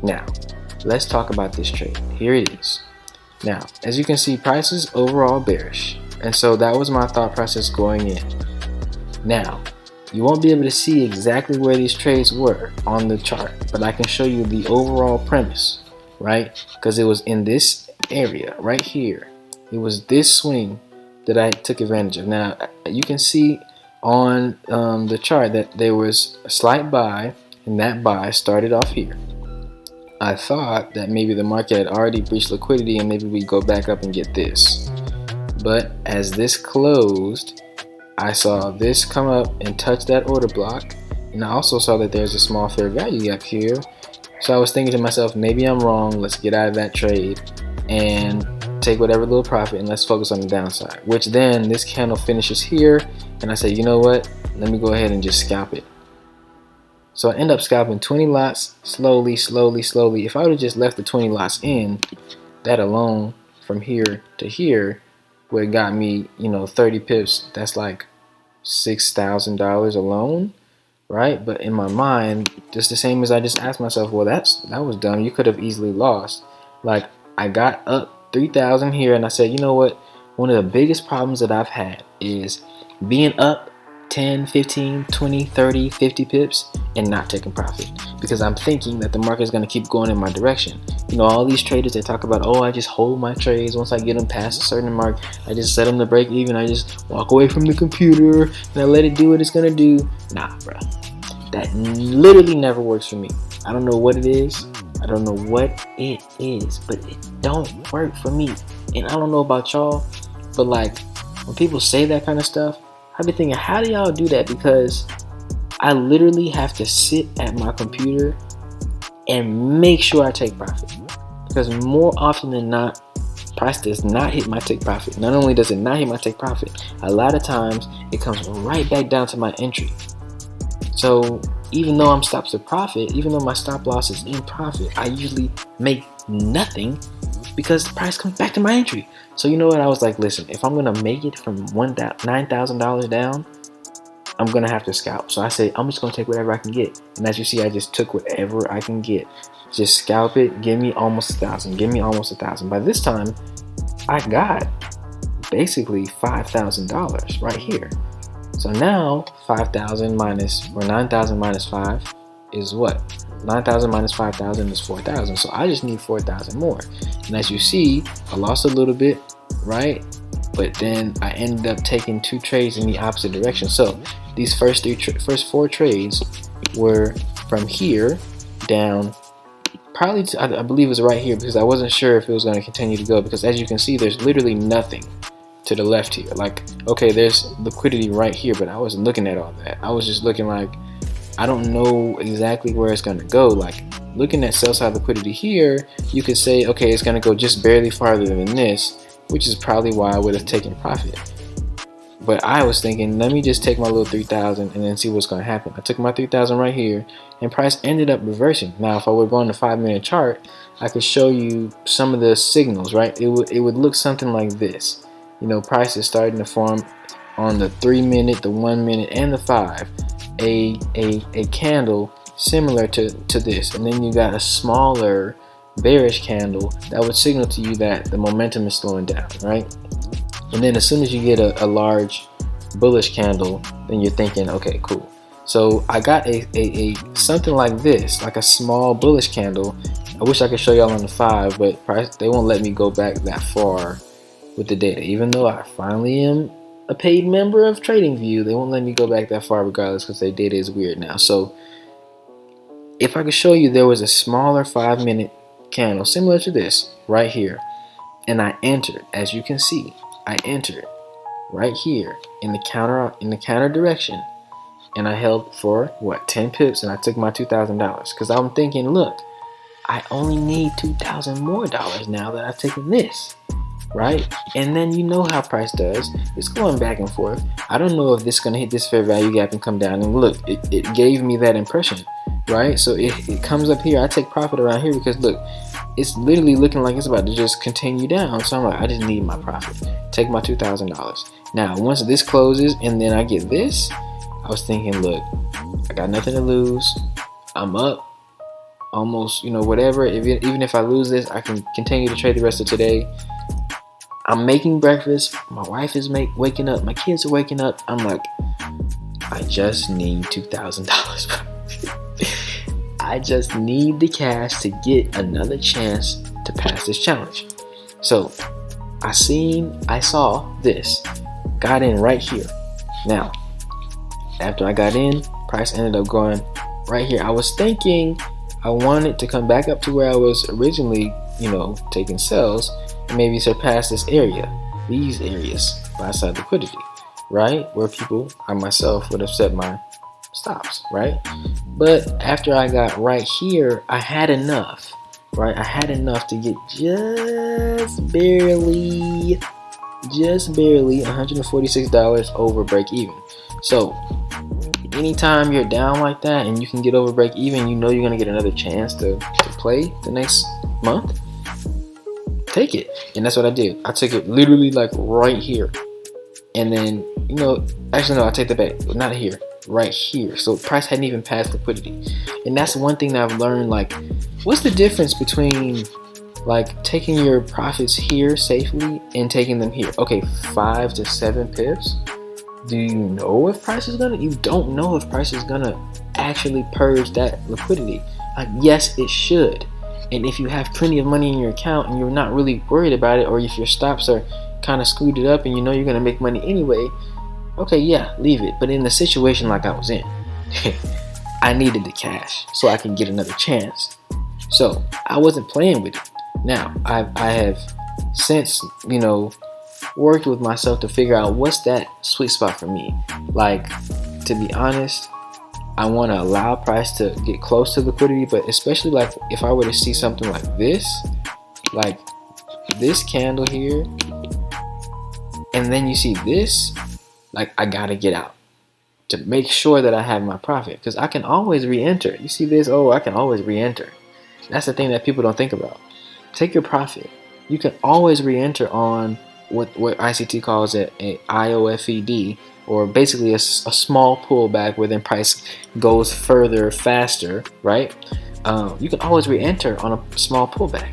Now, let's talk about this trade. Here it is. Now, as you can see, price is overall bearish. And so that was my thought process going in. Now, you won't be able to see exactly where these trades were on the chart, but I can show you the overall premise, right? Because it was in this area right here. It was this swing that I took advantage of. Now, you can see on the chart that there was a slight buy, and that buy started off here. I thought that maybe the market had already breached liquidity and maybe we go back up and get this. But as this closed, I saw this come up and touch that order block, and I also saw that there's a small fair value gap here. So I was thinking to myself, maybe I'm wrong, let's get out of that trade and take whatever little profit and let's focus on the downside. Which then this candle finishes here, and I say, you know what, let me go ahead and just scalp it. So I end up scalping 20 lots slowly. If I would have just left the 20 lots in, that alone from here to here would have got me, 30 pips. That's like $6,000 alone, right? But in my mind, just the same as I just asked myself, well, that was dumb. You could have easily lost. Like, I got up 3,000 here, and I said, you know what? One of the biggest problems that I've had is being up 10, 15, 20, 30, 50 pips and not taking profit, because I'm thinking that the market is going to keep going in my direction. All these traders, they talk about, oh, I just hold my trades. Once I get them past a certain mark, I just set them to break even. I just walk away from the computer and I let it do what it's going to do. Nah, bro. That literally never works for me. I don't know what it is. I don't know what it is, but it don't work for me. And I don't know about y'all, but like when people say that kind of stuff, I've been thinking, how do y'all do that? Because I literally have to sit at my computer and make sure I take profit. Because more often than not, price does not hit my take profit. Not only does it not hit my take profit, a lot of times it comes right back down to my entry. So even though I'm stopped to profit, even though my stop loss is in profit, I usually make nothing because the price comes back to my entry. So you know what? I was like, listen, if I'm going to make it from $9,000 down, I'm going to have to scalp. So I say, I'm just going to take whatever I can get. And as you see, I just took whatever I can get. Just scalp it. Give me almost 1,000. Give me almost 1,000. By this time, I got basically $5,000 right here. So now 5,000 minus, or 9,000 minus 5 is what? 9,000 minus 5,000 is 4,000. So I just need 4,000 more. And as you see, I lost a little bit, right? But then I ended up taking 2 trades in the opposite direction. So these first 4 trades were from here down, probably to, I believe it was right here, because I wasn't sure if it was going to continue to go, because as you can see, there's literally nothing to the left here. Like, okay, there's liquidity right here, but I wasn't looking at all that. I was just looking like, I don't know exactly where it's going to go. Like, looking at sell side liquidity here, you could say, okay, it's going to go just barely farther than this, which is probably why I would have taken profit. But I was thinking, let me just take my little 3,000 and then see what's going to happen. I took my 3,000 right here, and price ended up reversing. Now, if I were going to 5-minute chart, I could show you some of the signals, right? It would look something like this. Price is starting to form on the 3-minute, the 1-minute, and the 5. A candle similar to this, and then you got a smaller bearish candle that would signal to you that the momentum is slowing down, right? And then as soon as you get a large bullish candle, then you're thinking, okay, cool. So I got a something like this, like a small bullish candle. I wish I could show y'all on the 5, but price, they won't let me go back that far with the data. Even though I finally am a paid member of TradingView, they won't let me go back that far regardless, because their data is weird now. So if I could show you, there was a smaller 5-minute candle similar to this right here, and I entered. As you can see, I entered right here in the counter direction, and I held for what, 10 pips, and I took my $2,000, because I'm thinking, look, I only need $2,000 more now that I've taken this, right? And then you know how price does. It's going back and forth. I don't know if this is going to hit this fair value gap and come down, and look, it gave me that impression, right? So it comes up here. I take profit around here because look, it's literally looking like it's about to just continue down. So I'm like, I just need my profit. Take my $2,000. Now, once this closes and then I get this, I was thinking, look, I got nothing to lose. I'm up. almost, whatever. Even if I lose this, I can continue to trade the rest of today. I'm making breakfast. My wife is waking up. My kids are waking up. I'm like, I just need $2,000. I just need the cash to get another chance to pass this challenge. So I saw this, got in right here. Now, after I got in, price ended up going right here. I was thinking I wanted to come back up to where I was originally, taking sales, and maybe surpass these areas by side liquidity, right? Where I myself would have set my stops, right? But after I got right here, I had enough, right? I had enough to get just barely $146 over break even. So anytime you're down like that and you can get over break even, you're gonna get another chance to play the next month, take it. And that's what I did. I took it literally like right here. And then, actually no, I take that back. Not here, right here. So price hadn't even passed liquidity. And that's one thing that I've learned, like, what's the difference between like taking your profits here safely and taking them here? Okay, 5 to 7 pips. Do you know if price is gonna? You don't know if price is gonna actually purge that liquidity. Yes, it should. And if you have plenty of money in your account and you're not really worried about it, or if your stops are kind of screwed up and you're gonna make money anyway, okay, yeah, leave it. But in the situation like I was in, I needed the cash so I can get another chance. So I wasn't playing with it. Now I have since worked with myself to figure out what's that sweet spot for me. Like, to be honest, I want to allow price to get close to liquidity, but especially like if I were to see something like this candle here, and then you see this, like, I gotta get out to make sure that I have my profit, because I can always re-enter. You see this? Oh, I can always re-enter. That's the thing that people don't think about. Take your profit. You can always re-enter on what ICT calls a IOFED, or basically a small pullback where then price goes further faster, right? You can always re-enter on a small pullback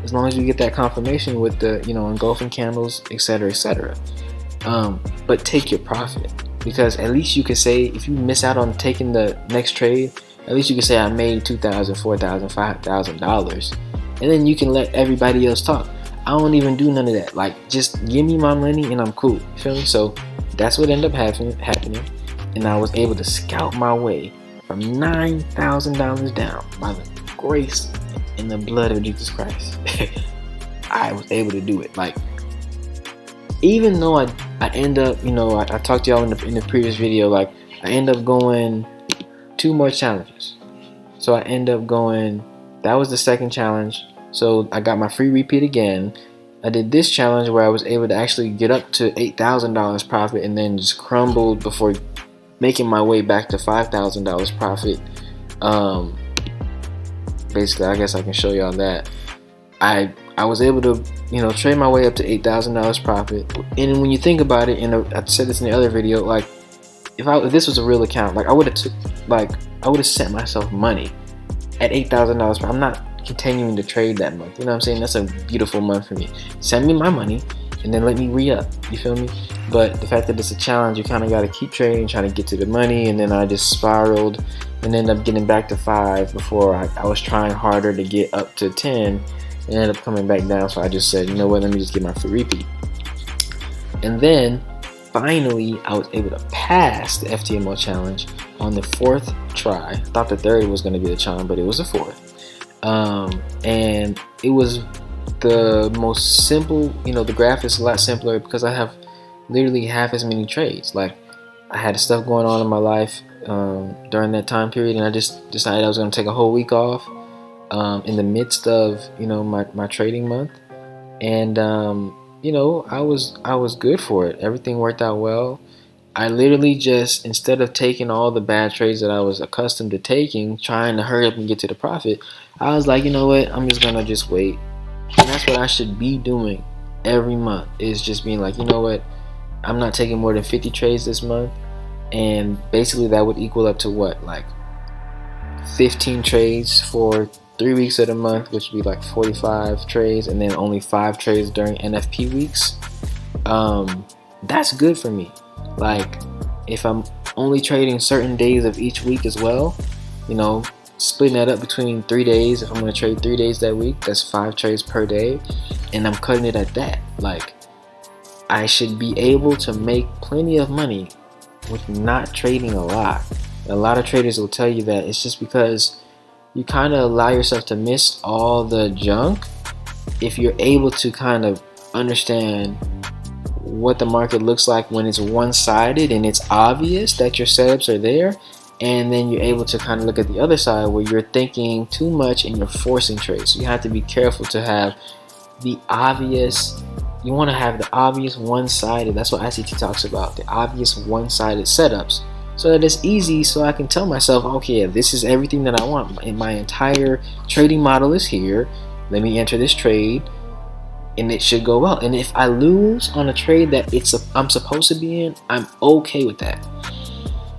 as long as you get that confirmation with the engulfing candles, etc., etc. But take your profit, because at least you can say, if you miss out on taking the next trade, at least you can say I made $2,000, $4,000, $5,000, and then you can let everybody else talk. I don't even do none of that. Like, just give me my money and I'm cool. You feel me? So that's what ended up happening, and I was able to scout my way from $9,000 down by the grace and the blood of Jesus Christ. I was able to do it. Like, even though I end up, I talked to y'all in the previous video, like, I end up going 2 more challenges. So I end up going, that was the second challenge. So I got my free repeat again. I did this challenge where I was able to actually get up to $8,000 profit, and then just crumbled before making my way back to $5,000 profit. Basically, I guess I can show y'all that. I was able to, trade my way up to $8,000 profit. And when you think about it, and I said this in the other video, like, if this was a real account, like, I would have sent myself money at $8,000. I'm not continuing to trade that month. You know what I'm saying? That's a beautiful month for me. Send me my money and then let me re-up. You feel me? But the fact that it's a challenge, you kind of got to keep trading, trying to get to the money, and then I just spiraled and ended up getting back to 5 before I was trying harder to get up to 10, and ended up coming back down. So I just said, you know what, let me just get my free repeat. And then finally I was able to pass the FTMO challenge on the 4th try. I thought the 3rd was going to be the challenge, but it was the 4th. And it was the most simple, the graph is a lot simpler because I have literally half as many trades. Like, I had stuff going on in my life during that time period, and I just decided I was going to take a whole week off in the midst of my trading month, and I was good for it. Everything worked out well. I literally just, instead of taking all the bad trades that I was accustomed to taking, trying to hurry up and get to the profit, I was like, you know what, I'm just gonna just wait. And that's what I should be doing every month, is just being like, you know what, I'm not taking more than 50 trades this month. And basically that would equal up to what, like 15 trades for 3 weeks of the month, which would be like 45 trades, and then only 5 trades during NFP weeks. That's good for me. Like, if I'm only trading certain days of each week as well, you know, splitting that up between 3 days. If I'm going to trade 3 days that week, that's 5 trades per day, and I'm cutting it at that. Like, I should be able to make plenty of money with not trading a lot. A lot of traders will tell you that it's just because you kind of allow yourself to miss all the junk if you're able to kind of understand what the market looks like when it's one-sided and it's obvious that your setups are there, and then you're able to kind of look at the other side where you're thinking too much and you're forcing trades. So you have to be careful to have the obvious, you want to have the obvious one-sided, that's what ICT talks about, the obvious one-sided setups, so that it's easy, so I can tell myself, okay, this is everything that I want, and my entire trading model is here, let me enter this trade, and it should go well. And if I lose on a trade that I'm supposed to be in, I'm okay with that.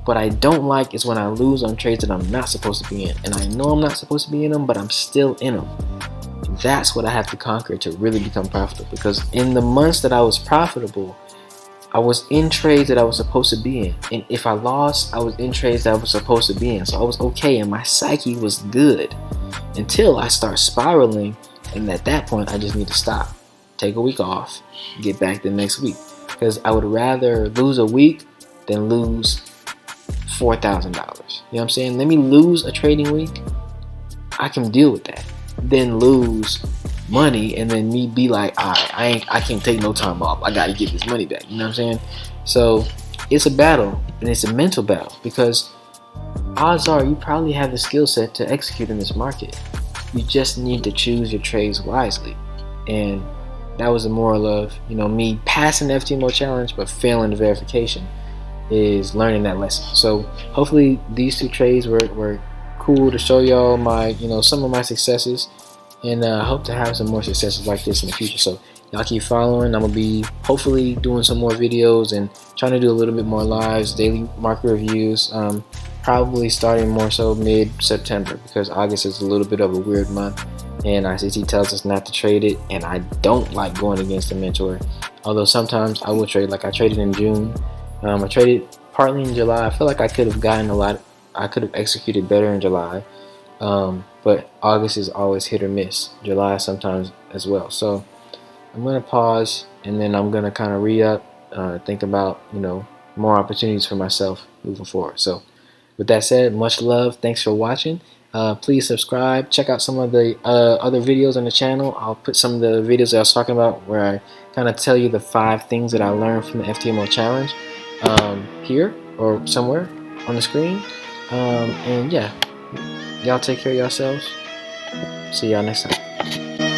What I don't like is when I lose on trades that I'm not supposed to be in, and I know I'm not supposed to be in them, but I'm still in them. That's what I have to conquer to really become profitable, because in the months that I was profitable, I was in trades that I was supposed to be in, and if I lost, I was in trades that I was supposed to be in. So I was okay, and my psyche was good until I start spiraling, and at that point I just need to stop, take a week off, get back the next week, because I would rather lose a week than lose $4,000. You know what I'm saying? Let me lose a trading week, I can deal with that, then lose money and then me be like, alright, I can't take no time off, I gotta get this money back. You know what I'm saying? So it's a battle, and it's a mental battle, because odds are you probably have the skill set to execute in this market. You just need to choose your trades wisely. And that was the moral of, you know, me passing the FTMO challenge but failing the verification, is learning that lesson. So hopefully these 2 trades were cool to show y'all my, you know, some of my successes, and I hope to have some more successes like this in the future. So y'all keep following. I'm gonna be hopefully doing some more videos and trying to do a little bit more lives, daily market reviews, probably starting more so mid-September, because August is a little bit of a weird month and ICT tells us not to trade it, and I don't like going against a mentor, although sometimes I will trade. Like I traded in June, I traded partly in July. I feel like I could have gotten a lot, I could have executed better in July, but August is always hit or miss, July sometimes as well. So I'm going to pause, and then I'm going to kind of re-up, think about, you know, more opportunities for myself moving forward. So with that said, much love, thanks for watching. Please subscribe, check out some of the other videos on the channel. I'll put some of the videos that I was talking about where I kind of tell you the 5 things that I learned from the FTMO challenge here or somewhere on the screen. And yeah, y'all take care of yourselves. See y'all next time.